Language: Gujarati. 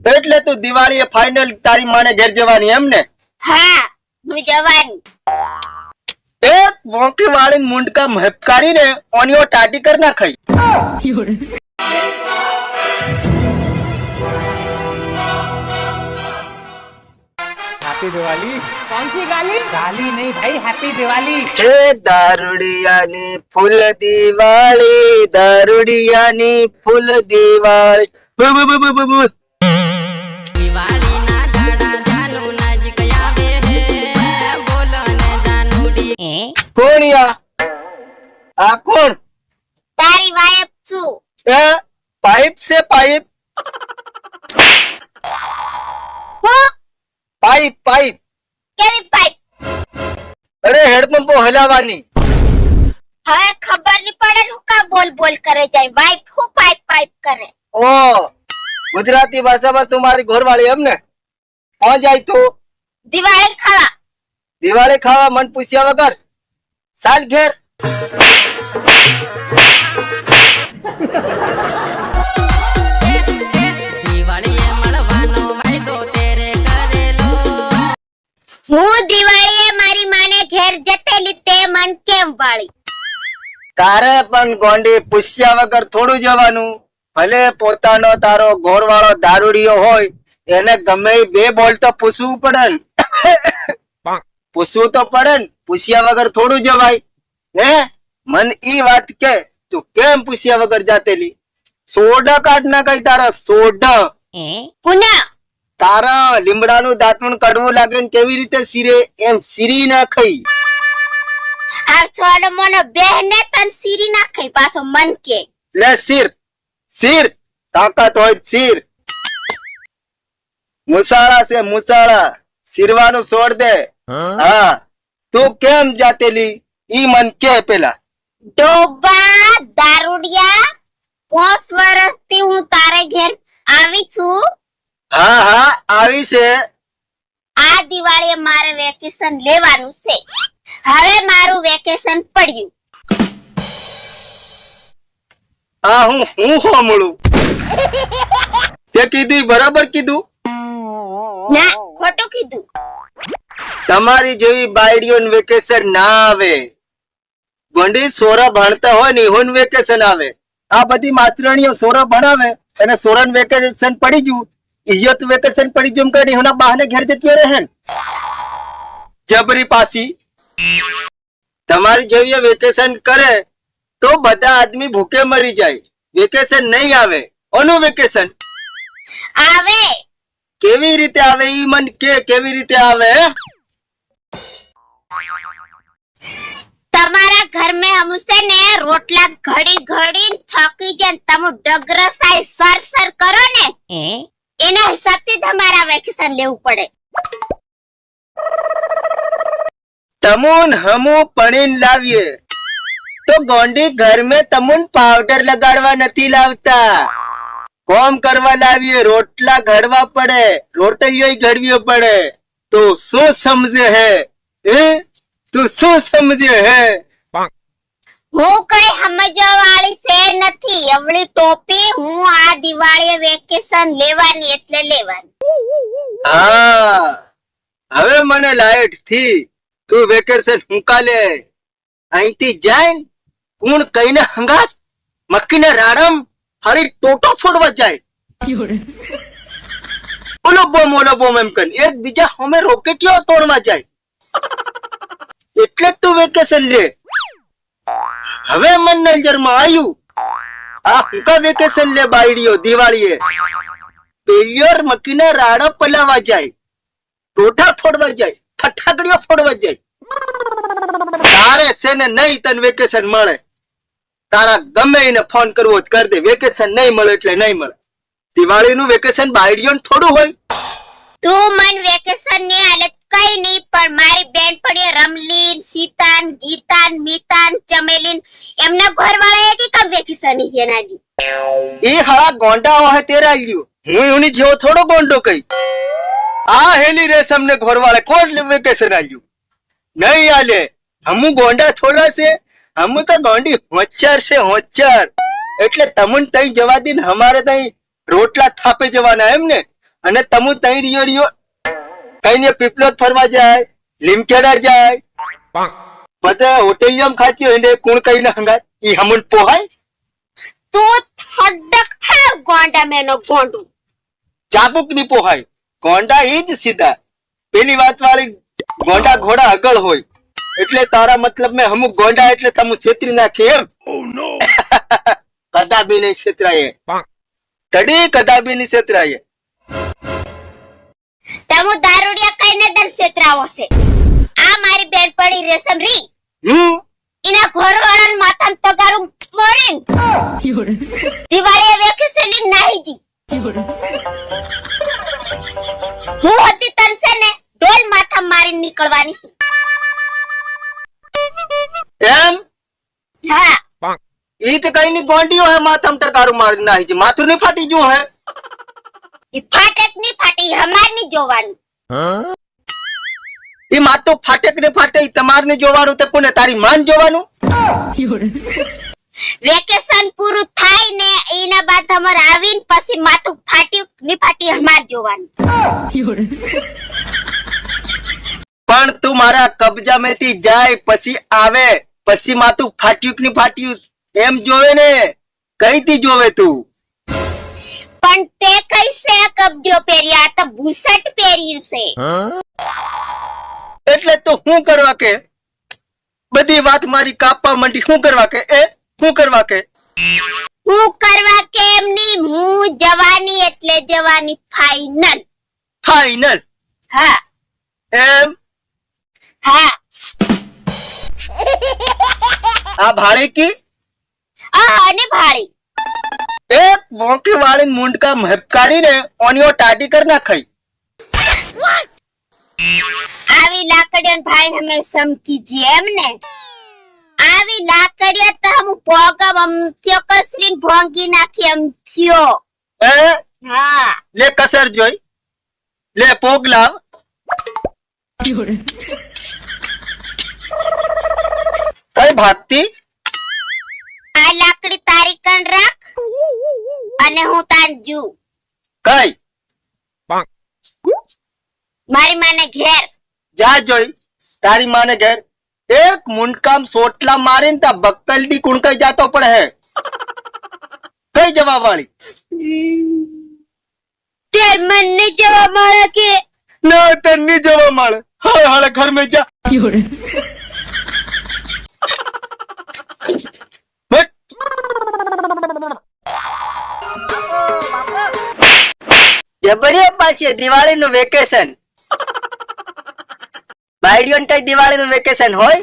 એટલે તું દિવાળીએ ફાઇનલ તારી માને ઘેર જવાની એમ ને? હા હું જવાની. એક મોકી વાળી મુંડકા મહેપકારીને ઓનિયો ટાટી કર ના ખાઈ. हैप्पी दिवाली। कौन सी गाली? गाली नहीं भाई, हैप्पी दिवाली। હે દારૂડિયાની ફૂલ દિવાળી, દારૂડિયાની ફૂલ દિવાળી. બુ બુ બુ બુ બુ. કોણ યા? આ કોણ? તારી વાઈફ છું. એ પાઇપ સે પાઇપ. હું પાઇપ પાઇપ. કેવી પાઇપ? અરે હેડપંપો હલાવવાની. હવે ખબર નહીં પડે હું કા બોલ બોલ કરે જાય. વાઈફ હું પાઇપ પાઇપ કરે. ઓ ગુજરાતી ભાષામાં તું મારી ઘરવાળી એમ ને? કોણ જાય તું? દિવાળી ખાવા. દિવાળી ખાવા મન પૂછ્યા વગર સાલ ઘેર. હું દિવાળીએ મારી માને ઘેર જતેલી તે મન કેમ વાળી? તારે પણ ગોંડી પૂછ્યા વગર થોડું જવાનું. ભલે પોતાનો તારો ઘોરવાળો દારૂડિયો હોય એને ગમે ઈ બે બોલ તો પૂછવું પડે ને. પૂછવું તો પડે ને, પૂછ્યા વગર થોડું જવાય હે? મન ઈ વાત કે તું કેમ પૂછ્યા વગર જાતેલી? સોડા કાઢ ના કઈ તારા સોડા. પુના તારા લીમડાનું દાંતણ કડવું લાગે ને કેવી રીતે સિરે એમ સિરી ના ખાઈ. આ સોડ મને બેહને તન સીરી નાખી પાછો મન કે લે સિર સિર તાકાત હોય સિર. મુસાળા છે મુસાળા, સિરવાનું છોડ દે. હા તું કેમ જાતેલી ઈ મન કે પેલા. ડોબા દારૂડિયા 5 વર્ષથી હું તારે ઘેર આવી છું. હા હા આવી છે. આ દિવાળીએ મારે વેકેશન લેવાનું છે. હવે મારું વેકેશન પડ્યું. આ હું હોમળું તે કીધું બરાબર કીધું. ના ખોટું કીધું. તમારી જેવી બાયડીઓને વેકેશન ના આવે. ગોંડી સોરા ભણતા હોય ને એહોન વેકેશન આવે. આ બધી માસ્તરાણીઓ સોરા ભણાવે અને સોરાન વેકેશન પડી ગયું. ઇયત વેકેશન પડી ગયું કઈ હોના બહાને ઘેર જતી રહે ને જબરી પાસી. તમારી જેવી વેકેશન કરે તો બધા આદમી ભૂખે મરી જાય. વેકેશન નહીં આવે. ઓનું વેકેશન આવે. કેવી રીતે આવે ઈ મન કે કેવી રીતે આવે? તમારા ઘર में हमसे ने रोटला घड़ी घड़ी थकी जन तम डगरसाई सर सर करो ने एना हिसाबથી તમારા વેકેશન લેવું પડે. તમુન હમુ પણીન લાવીએ તો ગોંડી ઘર में તમુન પાવડર લગાડવા નથી લાવતા. કોમ કરવા લાવીએ, રોટલા ઘડવા પડે, રોટલીઓ ઘડવી પડે. તો શું સમજે હે? તું શું સમજે હે? હું કઈ સમજવા વાળી છે નથી. એવડી ટોપી હું આ દિવાળીએ વેકેશન લેવાની એટલે લેવાની. હા હવે મને લાઈટ થી તું વેકેશન હુંકાલે અહીંથી જાય કોણ કઈને હંગાત મક્કીને રાડમ હારી ટોટો ફોડવા જાય. ઓલો બોમ એમ કન એક બીજા હમે રોકેટીઓ તોડવા જાય. એટલે જ તું વેકેશન લે. હવે મન નજરમાં આવ્યું આ હુંકા વેકેશન લે બાયડીઓ દિવાળીએ. પેલિયોર મક્કીના રાડા પલાવા જાય, ટોઠા ફોડવા જાય, ફટાકડીઓ ફોડવા જાય. તારે છે ને નહીં તને વેકેશન મળે. તારા ગમે એને ફોન કરવો કર દે. વેકેશન નહીં મળે એટલે નહીં મળે. દિવાળીનું વેકેશન બાયડીઓ થોડું હોય. તું મન વેકેશન ની હાલે કઈ નહીં પણ મારી બેનપણીઓ રમલીન, સીતાન, ગીતાન, મીતાન, ચમેલીન એમના ઘરવાળાએ કે કમ વેકેશન ની નાલી. એ હળા ગોંડા હોય તેરા લ્યો. હું એની જેવો થોડો ગોંડો કઈ. આ હેલી રેશમ ને ઘરવાળા કોણ વેકેશન આલ્યું? નહીં આલે. હમુ ગોંડા થોડા છે. હમુ તો ગોંડી હોચર છે હોચર. એટલે તમુન તઈ જવા દે ને અમારે તઈ રોટલા થાપે જવાના એમ ને. અને તમુ તઈ રિયો કઈ ને પીપલોદ ફરવા જાય, લીમખેડા જાય, બધા હોટેલિયમ ખાતી હોય ને કોણ કઈ ના હંગાય ઈ હમણ પોહાય. તું થડક હે ગોંડા મેનો ગોંડું. ચાબુક ની પોહાય, ગોંડા ઈ જ સીધા. પેલી વાત વાળી ગોંડા ઘોડા આગળ હોય એટલે તારા મતલબ મેં અમુક ગોંડા એટલે તમુ છેતરી નાખી એમ. કદાબી નહીં છેતરાય, કડી કદાબી નહીં છેતરાય. તમુ દારૂડિયા કઈને દર છેતરાવો છે. આ મારી બેનપણી રેશમ રી એના ઘરવાળાને માથામાં તગારું મોરીન દિવાળીએ વેકેશન નાહી જી. હું હતી તનસે ને ડોલ માથા મારી નીકળવાની છું. એમ હા ઈ તો કઈ ની ગોંડીઓ હે માથામાં ટકારું મારી નાખી છે. માથું નહીં ફાટી ગયું હે? ઈ ફાટેક ની ફાટી હમાર ની જોવાનું. ઈ માથું ફાટેક ને ફાટે ઈ તમાર ને જોવાનું તે કોને તારી માન જોવાનું? વેકેશન પૂરું થાય ને એના બાદ અમાર આવીને પછી માથું ફાટ્યું ની ફાટી હમાર જોવાનું. પણ તું મારા કબજામાંથી જાય પછી આવે પછી માથું ફાટ્યું કે નહીં ફાટ્યું એમ જોવે ને. કઈથી જોવે તું? પણ તે કઈસે કબજો પહેર્યા તો બુશર્ટ પહેર્યું છે. એટલે તો હું કરવા કે બધી વાત મારી કાપવા માંડી. શું કરવા કે શું કરવા કે હું કરવા કેમ ની હું જવાની એટલે જવાની ફાઇનલ. ફાઇનલ? હા એમ? હા આ ભાડે કી અને ભાળી એક મોંકી વાળી મુંડકા મહેપકારીને ઓનીઓ ટાટી કર નાખાઈ. આવી લાકડીઓ ભાઈ હમે સમકી જી એમ ને. આવી લાકડીઓ તો હમ ભોગમ અમ થયો કસરીન ભોંગી નાખી અમ થયો. હા લે કસર જોઈ લે પોગ લાવ. કઈ ભાગતી? આ લાકડી તારી કણ રાખ અને હું તાન જુ કઈ મારી માને ઘેર જા જોઈ તારી માને ઘેર. એક મુંડકામ સોટલા મારીને તા બક્કલ દી કુણકાઈ જાતો પડે હે. કઈ જવા વાળી? તેર મન નહીં જવા મળે કે ના તને નહીં જવા મળે. હાલે હાલે ઘર में જા. જબરિયા પાસે દિવાળીનું વેકેશન. બાયડીઓને કઈ દિવાળીનું વેકેશન હોય?